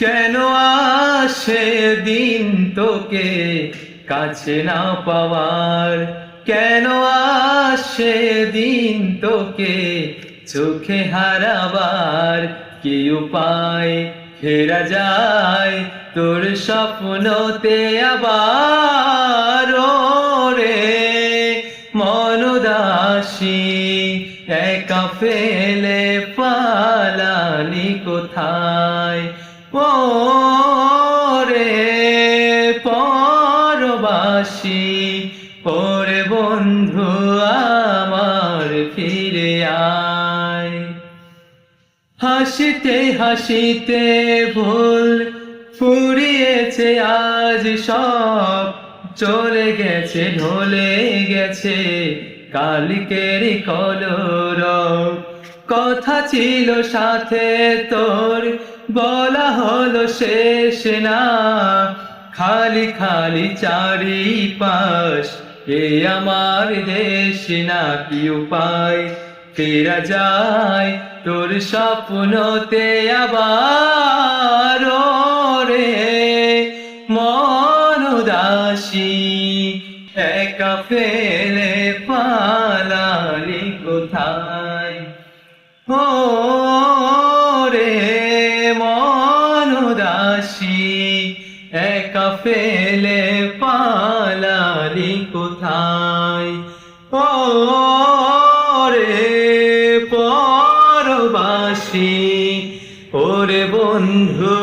কেন আসে দিন তোকে কাছে না পাওয়ার? কেন আসে দিন তোকে চোখে হারাবার? কি উপায় ফেরা যায় তোর স্বপ্নতে আবার? রে মন উদাসী একা ফেলে পালালি কোথায়? ও রে পরবাসী, ওরে বন্ধু আমার ফিরে আয়। হাসিতে হাসিতে ভুল ফুরিয়েছে আজ সব, চলে গেছে ঢলে গেছে কালকের কলরব। কথা ছিল সাথে তোর, বলা হলো শেষ না, খালি খালি চারিপাশ এ আমার দেশ না। কি উপায় ফেরা যায় তোর স্বপ্নতে আবার? রে মন উদাসী একা ফেলে পালালি কোথায়? ও রে মন উদাসী একা ফেলে পালালি কোথায়? ও রে পরবাসী, ওরে বন্ধু